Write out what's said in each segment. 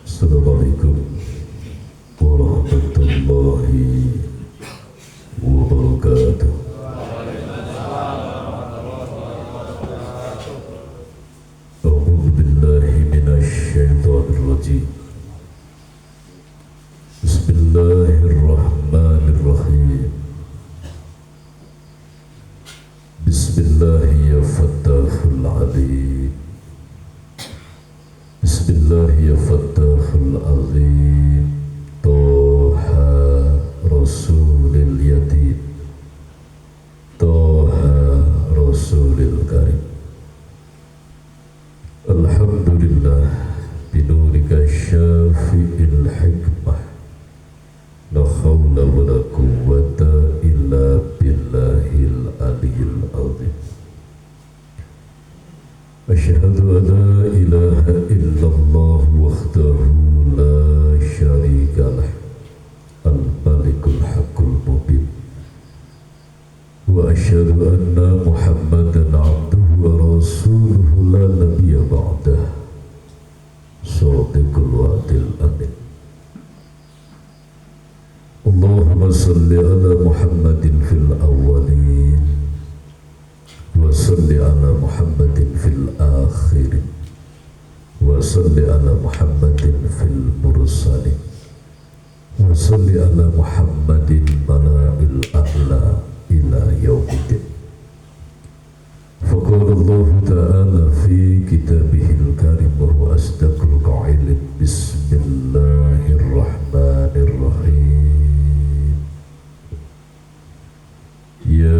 Assalamualaikum warahmatullahi wabarakatuh. A'udzu billahi minasy syaithanir rajim. Bismillahirrahmanirrahim. Bismillahi ya Fattahul Alim. Bismillahi ya Fattahul Azim. Toha Rasulil Yatim. Toha Rasulil Karim. Alhamdulillah binurika syafi'il hikmah. La hawla wa la quwwata illa billahil aliyyil azim. Asyhadu an la ilaha illallah wahdahu la syarika lah, al-malikul haqqul mubin. Wa asyhadu anna Muhammadan abduhu wa rasuluhu la nabiyya ba'dah, shadiqul wa'dil amin. Allahumma salli ala Muhammadin fil awwalin wa salli ala Muhammadin fil akhirin wa salli ala Muhammadin fil mursalin wa salli ala Muhammadin mala'il a'la ila yaumiddin. Faqala Allah ta'ala fi kitabihil karim wa huwa asdaqul qa'ilin. Bismillahirrahmanirrahim. Ya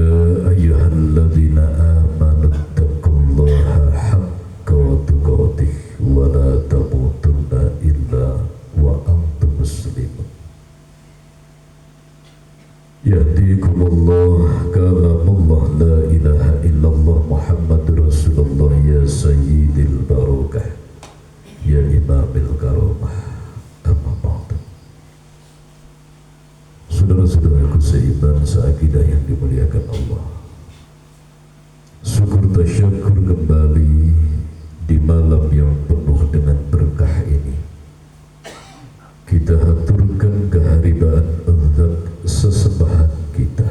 ayyuhalladzina amanu taqullaha haqqa tuqatih wa la tamutunna illa wa antum muslimun. Yahdikumullah kalamullah la ilaha illallah Muhammadur Rasulullah ya sayyidil barakah ya imamil karamah. Amma ba'du. Saudara-saudaraku seiman seakidah yang dimuliakan Allah, syukur tasyakur kembali di malam yang penuh dengan berkah ini. Kita haturkan keharibaan Zat sesembahan kita,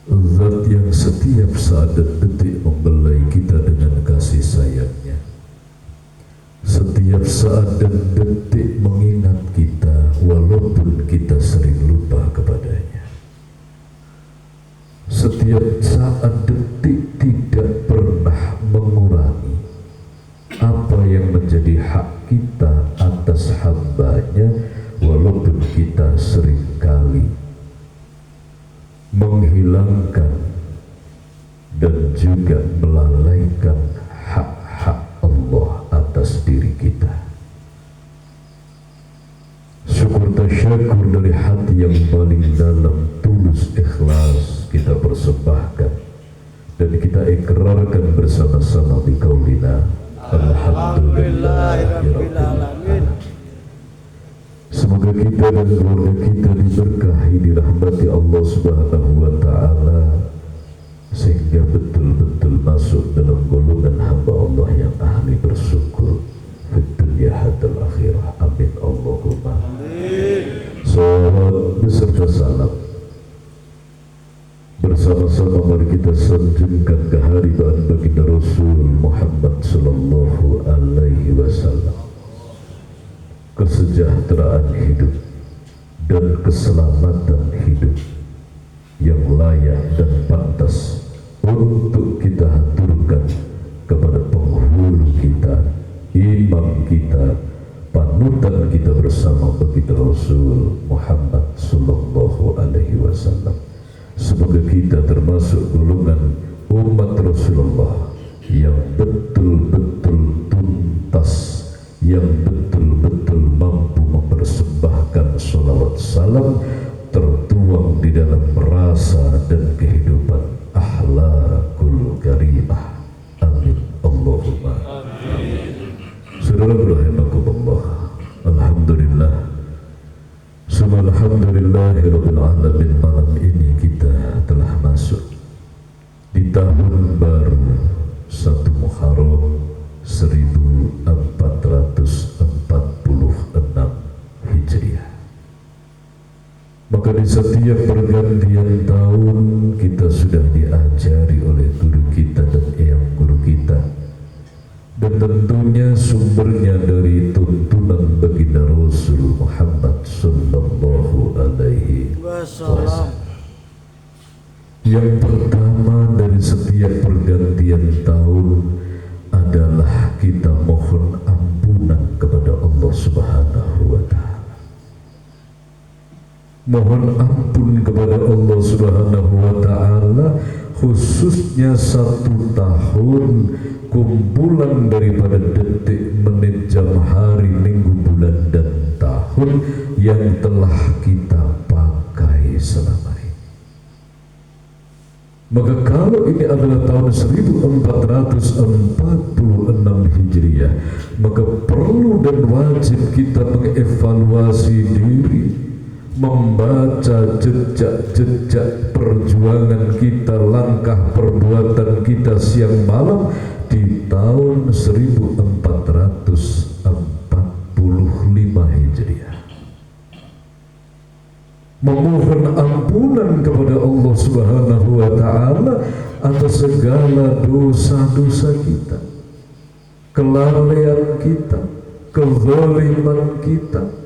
Zat yang setiap saat dan detik membelai kita dengan kasih sayangnya, setiap saat dan detik mengingat kita walaupun kita sering lupa kepadanya, setiap saat detik tidak pernah mengurangi apa yang menjadi hak kita atas hambanya, walaupun kita seringkali menghilangkan dan juga melalaikan hak-hak Allah atas diri kita. Syukur tasyakur dari hati yang paling dalam, tulus ikhlas kita persembahkan dan kita ikrarkan bersama-sama di qaulina alhamdulillahirabbil alamin. Semoga kita dan keluarga kita diberkahi, dirahmati Allah Subhanahu wa ta'ala, sehingga betul-betul masuk dalam golongan hamba Allah yang ahli bersyukur fid dunya hatta akhirah. Amin Allahumma amin. Salawat beserta salam bersama-sama mari kita sanjungkan keharibaan baginda Rasul Muhammad sallallahu alaihi wasallam, kesejahteraan hidup dan keselamatan hidup yang layak dan pantas untuk kita haturkan kepada penghulu kita, imam kita, panutan kita bersama baginda Rasul Muhammad sallallahu alaihi wasallam. Semoga kita termasuk golongan umat Rasulullah yang betul-betul tuntas, yang betul-betul mampu mempersembahkan sholawat salam tertuang di dalam rasa dan kehidupan akhlakul karimah. Amin Allahumma amin. Saudara rahimakumullah, alhamdulillah, alhamdulillahirabbil alamin. Malam ini kita telah masuk di tahun baru 1 Muharram 1442 setiap pergantian tahun kita sudah diajari oleh guru kita dan eyang guru kita, dan tentunya sumbernya dari tuntunan baginda Rasul Muhammad sallallahu alaihi wasallam. Yang pertama dari setiap pergantian tahun adalah kita mohon ampunan kepada Allah Subhanahu wa Ta'ala. Mohon ampun kepada Allah Subhanahu wa Ta'ala, khususnya 1 tahun kumpulan daripada detik, menit, jam, hari, minggu, bulan, dan tahun yang telah kita pakai selama ini. Maka kalau ini adalah tahun 1446 Hijriah, maka perlu dan wajib kita mengevaluasi diri, membaca jejak-jejak perjuangan kita, langkah perbuatan kita siang malam di tahun 1445 Hijriah. Memohon ampunan kepada Allah Subhanahu wa Ta'ala atas segala dosa-dosa kita, kelalaian kita, kezaliman kita,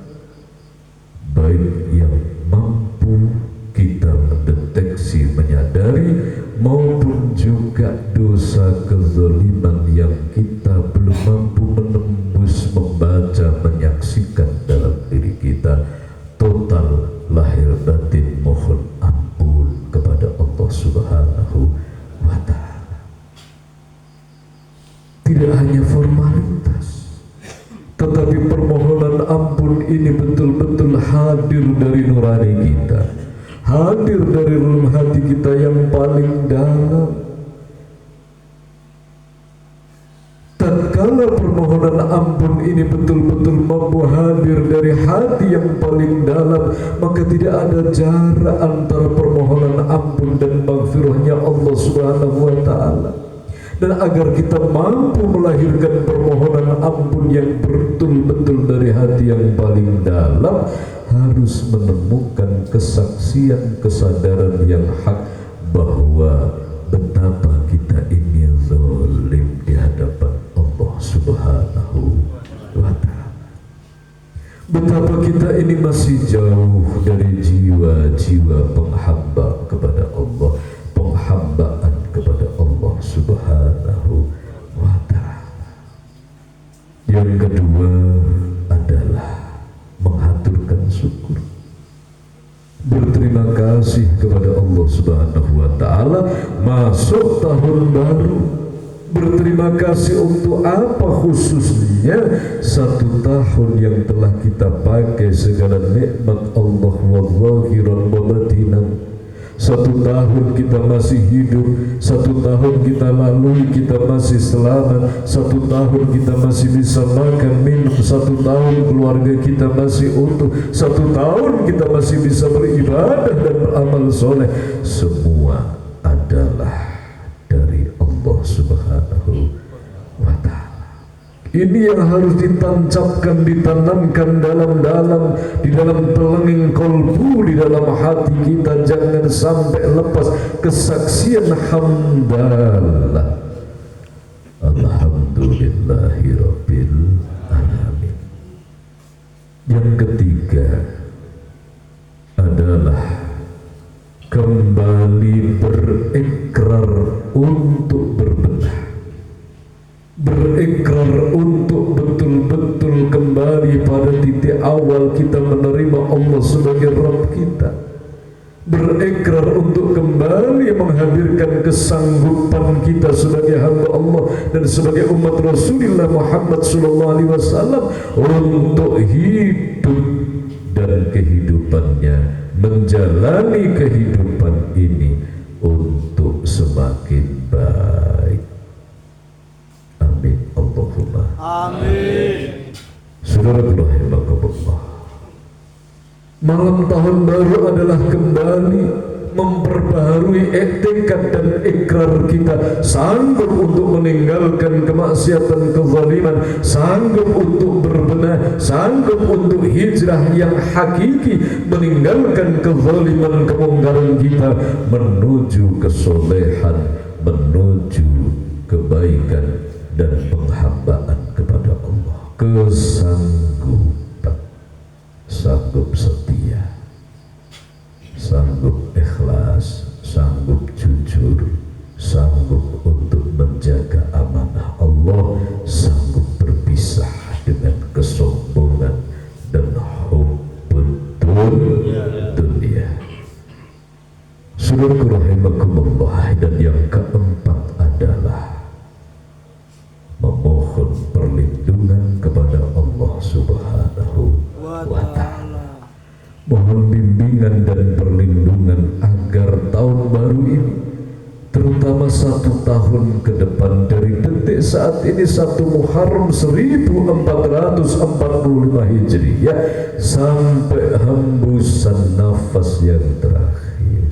baik yang mampu kita mendeteksi, menyadari, maupun juga dosa kezaliman yang kita belum mampu menembus, membaca, menyaksikan dalam diri kita. Total lahir batin mohon ampun kepada Allah Subhanahu wa Ta'ala. Tidak hanya formalitas, tetapi permohonan ampun ini betul-betul hadir dari nurani kita, hadir dari dalam hati kita yang paling dalam. Tatkala permohonan ampun ini betul-betul mampu hadir dari hati yang paling dalam, maka tidak ada jarak antara permohonan ampun dan maghfirahnya Allah Subhanahu wa Ta'ala. Dan agar kita mampu melahirkan permohonan ampun yang betul-betul dari hati yang paling dalam, harus menemukan kesaksian, kesadaran yang hak bahwa betapa kita ini zalim di hadapan Allah Subhanahu wa Ta'ala. Betapa kita ini masih jauh dari jiwa-jiwa penghamba kepada Allah, penghambaan kepada Allah Subhanahu wa Ta'ala. Yang kedua adalah mengaturkan syukur, berterima kasih kepada Allah Subhanahu wa Ta'ala masuk tahun baru. Berterima kasih untuk apa? Khususnya 1 tahun yang telah kita pakai segala nikmat Allah wa zahiran wa batinan. 1 tahun kita masih hidup, 1 tahun kita lalui kita masih selamat, 1 tahun kita masih bisa makan minum, 1 tahun keluarga kita masih utuh, 1 tahun kita masih bisa beribadah dan beramal soleh. Semua adalah dari Allah Subhanahu wa Ta'ala. Ini yang harus ditancapkan, ditanamkan dalam-dalam di dalam telenging kolbu, di dalam hati kita. Jangan sampai lepas kesaksian hamdalah, alhamdulillahirabbil alamin. Yang ketiga adalah kembali berikrar untuk berbenah, berikrar untuk betul-betul kembali pada titik awal kita menerima Allah sebagai Rabb kita, berikrar untuk kembali menghadirkan kesanggupan kita sebagai hamba Allah dan sebagai umat Rasulullah Muhammad SAW untuk hidup dan kehidupannya, menjalani kehidupan ini untuk semakin baik. Amin Allahumma amin. Saudaraku rahimakumullah, malam tahun baru adalah kembali memperbaharui etikat dan ikrar kita, sanggup untuk meninggalkan kemaksiatan, kezaliman, sanggup untuk berbenah, sanggup untuk hijrah yang hakiki, meninggalkan kezaliman, kemungkaran kita menuju kesolehan, menuju kebaikan dan penghambaan kepada Allah. Kesanggupan, sanggup setia, sanggup ikhlas, sanggup jujur, sanggup untuk menjaga amanah Allah, sanggup berpisah dengan kesombongan dan hubbud dunia. Saudaraku rahimakumullah, dan yang keempat adalah memohon perlindungan kepada Allah Subhanahu wa Ta'ala. Mohon bimbingan dan perlindungan agar tahun baru ini, terutama 1 tahun ke depan dari detik saat ini 1 Muharram 1445 Hijriah sampai hembusan nafas yang terakhir,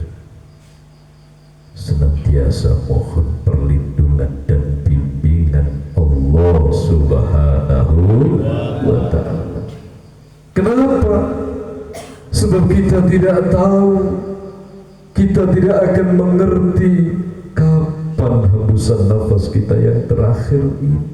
senantiasa mohon perlindungan dan bimbingan Allah Subhanahu wa Ta'ala. Kenapa? Sebab kita tidak tahu, kita tidak akan mengerti kapan hembusan nafas kita yang terakhir ini.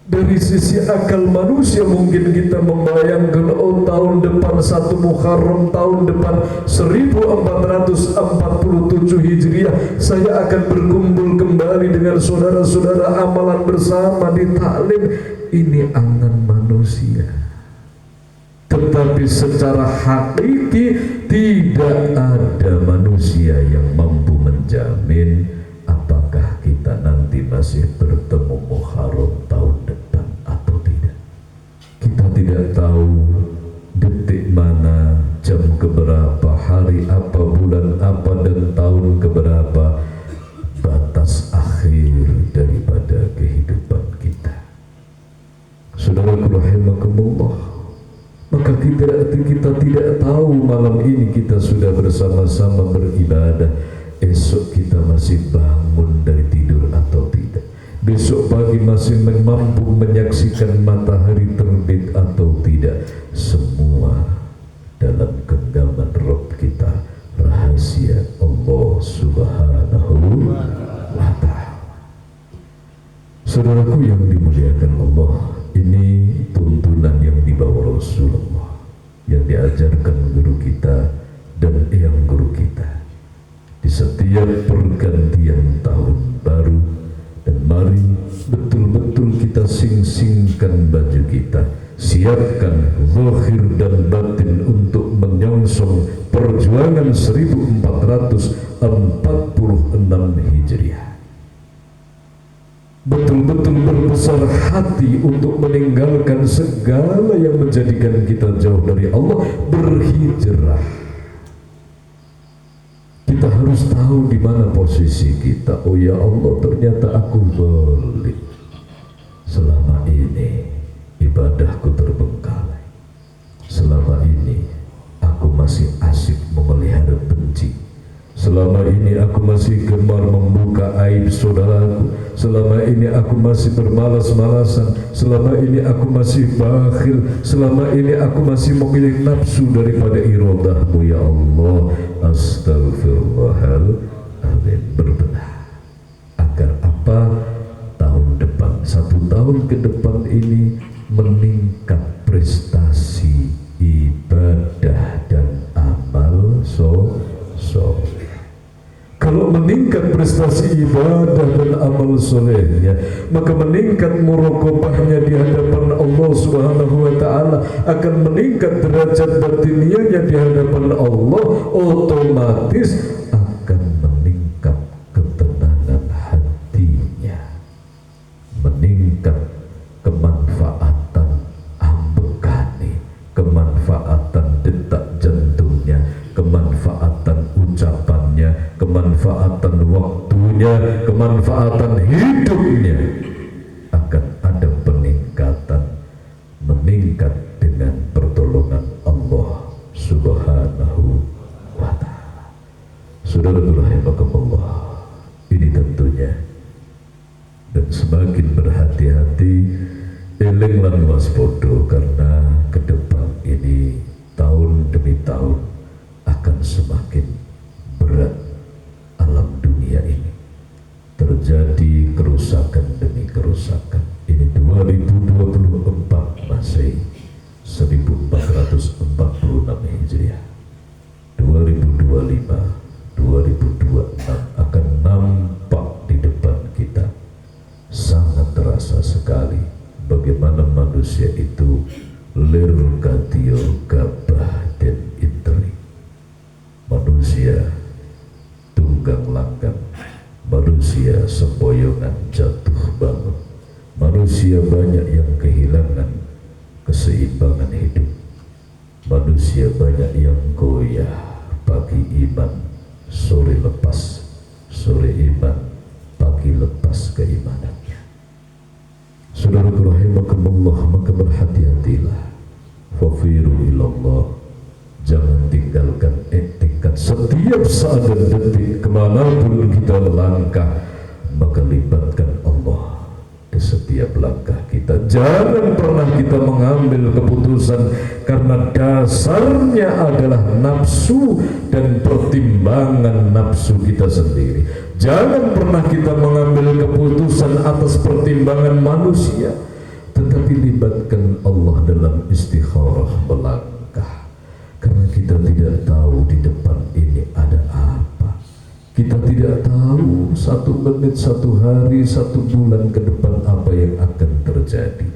Dari sisi akal manusia mungkin kita membayangkan, oh tahun depan 1 Muharram, tahun depan 1447 Hijriah saya akan berkumpul kembali dengan saudara-saudara amalan bersama di taklim. Ini angan manusia, tetapi secara hakiki tidak ada manusia yang mampu menjamin apakah kita nanti masih bertemu Muharram tahun depan atau tidak. Kita tidak tahu detik mana, jam keberapa, hari apa, bulan apa, dan tahun keberapa batas akhir daripada kehidupan kita. Saudaraku rahimakumullah, maka kita tidak tahu malam ini kita sudah bersama-sama beribadah, esok kita masih bangun dari tidur atau tidak, besok pagi masih mampu menyaksikan matahari terbit atau tidak. Semua dalam genggaman Rabb kita, rahasia Allah Subhanahu wa Ta'ala. Saudaraku yang dimuliakan Allah, ini tuntunan yang dibawa Rasulullah, yang diajarkan guru kita dan yang guru kita di setiap pergantian tahun baru. Dan mari betul-betul kita sing-singkan baju kita, siapkan zahir dan batin untuk menyongsong perjuangan 1446 Hijriah. Betul-betul berbesar hati untuk meninggalkan segala yang menjadikan kita jauh dari Allah, berhijrah. Kita harus tahu di mana posisi kita. Oh ya Allah, ternyata aku zalim. Selama ini ibadahku terbengkalai. Selama ini aku masih asik memelihara benci. Selama ini aku masih gemar membuka aib saudaraku. Selama ini aku masih bermalas-malasan. Selama ini aku masih bakhil. Selama ini aku masih memilih nafsu daripada iradahmu. Ya Allah, astagfirullahaladzim. Berbenah agar apa? Tahun depan, 1 tahun ke depan ini meningkat prestasi ibadah dan amal soleh. Kalau meningkat prestasi ibadah dan amal solehnya, maka meningkat muraqabahnya di hadapan Allah Subhanahu wa Ta'ala, akan meningkat derajat batiniahnya di hadapan Allah, otomatis akan meningkat ketenangan hatinya, meningkat kemanfaatan ambekani, kemanfaatan detak jantungnya, kemanfaatan ucapannya, kemanfaatan waktunya, kemanfaatan hidupnya. Akan ada peningkatan, meningkat dengan pertolongan Allah Subhanahu semakin berhati-hati, eling lan waspada, karena ke depan ini tahun demi tahun akan semakin berat alam dunia ini. Terjadi kerusakan demi kerusakan. Ini 2024 Masehi 1446 Hijriah. 2025, 2026 akan nampak di depan kita. Sangat terasa sekali bagaimana manusia itu lir katio gabah dan interi. Manusia tunggang langgang, manusia semboyongan jatuh bangun, manusia banyak yang kehilangan keseimbangan hidup, manusia banyak yang goyah, pagi iman, sore lepas, sore iman, pagi lepas keimanannya. Saudaraku rahimakumullah, maka berhati-hatilah, fafiru ilallah, jangan tinggalkan etikat setiap saat dan detik. Kemanapun kita melangkah, maka libatkan Allah di setiap langkah kita. Jangan pernah kita mengambil keputusan karena dasarnya adalah nafsu dan pertimbangan nafsu kita sendiri. Jangan pernah kita mengambil keputusan atas pertimbangan manusia, tetapi libatkan Allah dalam istikharah melangkah. Karena kita tidak tahu di depan ini ada apa. Kita tidak tahu 1 menit, 1 hari, 1 bulan ke depan apa yang akan terjadi.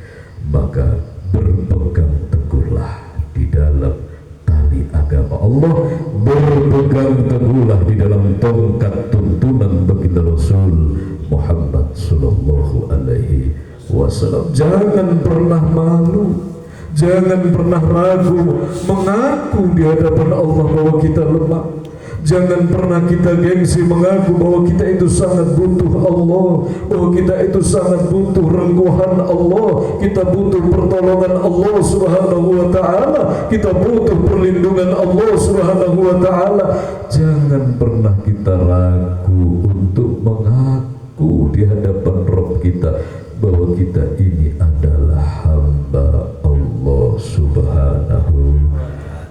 Maka berpegang teguhlah di dalam tali agama Allah, berpegang teguhlah di dalam tongkat tuntunan baginda Rasul Muhammad sallallahu alaihi wasallam. Jangan pernah malu, jangan pernah ragu mengaku di hadapan Allah bahwa kita lemah. Jangan pernah kita gengsi mengaku bahwa kita itu sangat butuh Allah, bahwa kita itu sangat butuh rengkuhan Allah, kita butuh pertolongan Allah subhanahu wa ta'ala, kita butuh perlindungan Allah subhanahu wa ta'ala. Jangan pernah kita ragu untuk mengaku di hadapan Rabb kita bahwa kita ini adalah hamba Allah subhanahu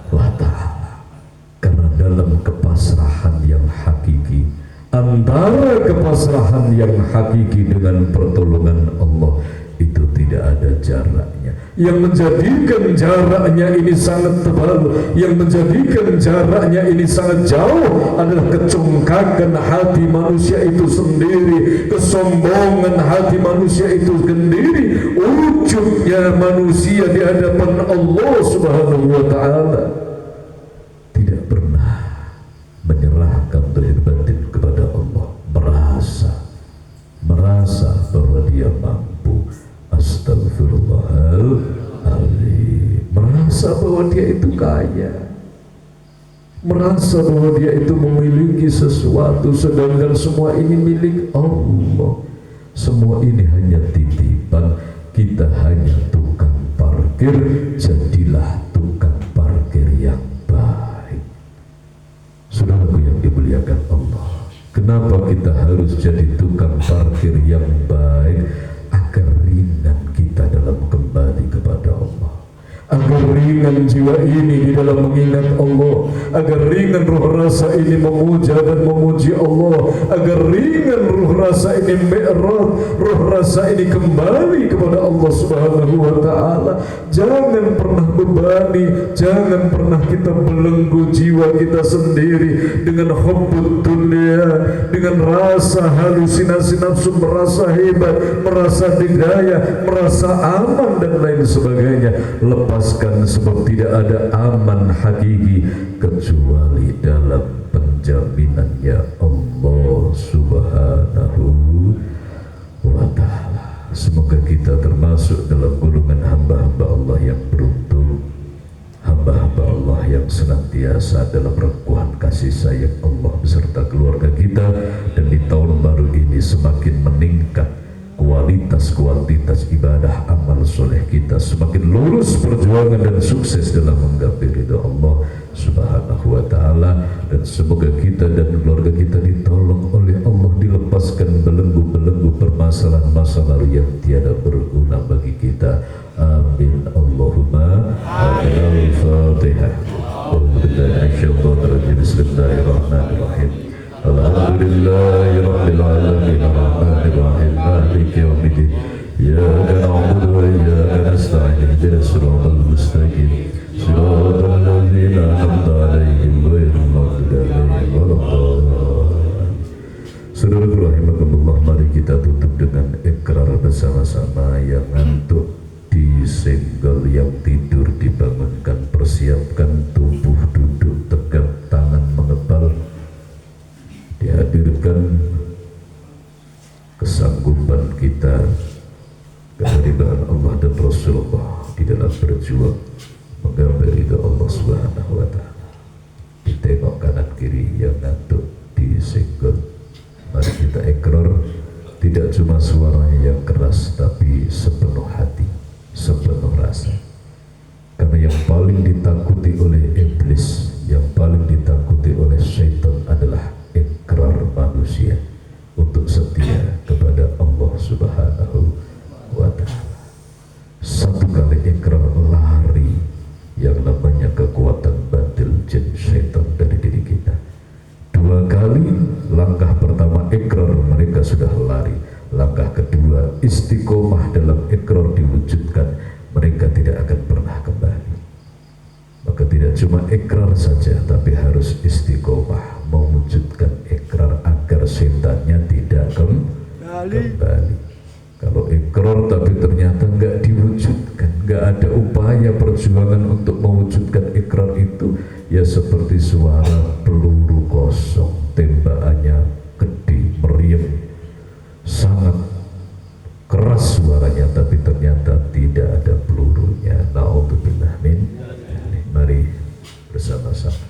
wa ta'ala. Karena dalam kepasrahan yang hakiki, antara kepasrahan yang hakiki dengan pertolongan Allah itu tidak ada jaraknya. Yang menjadikan jaraknya ini sangat tebal, yang menjadikan jaraknya ini sangat jauh adalah kecongkakan hati manusia itu sendiri, kesombongan hati manusia itu sendiri, ujungnya manusia di hadapan Allah subhanahu wa ta'ala tidak pernah menyerahkan zahir batin kepada Allah, merasa bahwa dia mampu. Astagfirullahaladzim. Merasa bahwa dia itu kaya, merasa bahwa dia itu memiliki sesuatu, sedangkan semua ini milik Allah. Semua ini hanya titipan, kita hanya tukang parkir. Jadilah tukang parkir yang baik. Saudaraku yang dimuliakan Allah, kenapa kita harus jadi tukang parkir yang baik? Agar ringan kita dalam kembali kepada Allah, agar ringan jiwa ini di dalam mengingat Allah, agar ringan ruh rasa ini memuja dan memuji Allah, agar ringan ruh rasa ini mi'raj, ruh rasa ini kembali kepada Allah subhanahu wa ta'ala. Jangan pernah bebani, jangan pernah kita belenggu jiwa kita sendiri dengan hubbud dunia, dengan rasa halusinasi nafsu, merasa hebat, merasa digaya, merasa aman dan lain sebagainya. Lepaskan, sebab tidak ada aman hakiki kecuali dalam penjaminannya Allah subhanahu wa ta'ala. Semoga kita termasuk dalam golongan hamba-hamba Allah yang beruntung, hamba-hamba Allah yang senantiasa dalam rengkuhan kasih sayang Allah beserta keluarga kita, dan di tahun baru ini semakin meningkat kualitas ibadah amal soleh kita, semakin lurus perjuangan dan sukses dalam menggapai ridha Allah subhanahu wa ta'ala. Dan semoga kita dan keluarga kita ditolong oleh Allah, dilepaskan belenggu-belenggu permasalahan permasalahan-masalah yang tiada berguna bagi kita. Amin Allahumma amin. Al-Fatihah. Bismillahirrahmanirrahim. Alhamdulillahirabbil alamin arrahmanir rahim maliki yaumiddin. Iyyaka na'budu wa iyyaka nasta'in ihdinas siratal mustaqim siratal ladzina an'amta 'alaihim ghairil maghdubi 'alaihim waladdallin. Saudaraku rahimakumullah, mari kita tutup dengan ikrar bersama-sama. Yang ngantuk disenggol, yang tidur dibangunkan, persiapkan tubuh duduk tegak, tangan mengepal, dihadirkan kesanggupan kita, kehadiran Allah dan Rasulullah di dalam berjuang menggapai ridha Allah Subhanahu wa Ta'ala. Ditengok kanan kiri yang ngantuk disenggol. Mari kita ikrar, tidak cuma suaranya yang keras, tapi sepenuh hati, sepenuh rasa. Karena yang paling ditakuti oleh iblis, yang paling ditakuti oleh syaitan adalah ikrar manusia untuk setia kepada Allah Subhanahu wa Ta'ala. Satu kali ikrar, lari yang namanya kekuatan batil jin syaitan dari diri kita. Dua kali, langkah pertama ikrar, mereka sudah lari. Langkah kedua, istiqomah dalam ikrar diwujudkan, mereka tidak akan pernah kembali. Maka tidak cuma ikrar saja, tapi harus istiqomah mewujudkan ikrar agar setannya tidak kembali. Kalau ikrar tapi ternyata nggak diwujudkan, nggak ada upaya perjuangan untuk mewujudkan ikrar itu, ya seperti suara peluru kosong, tembakannya gede, meriam, sangat keras suaranya, tapi ternyata tidak ada pelurunya. Na'udzubillah min. Mari bersama-sama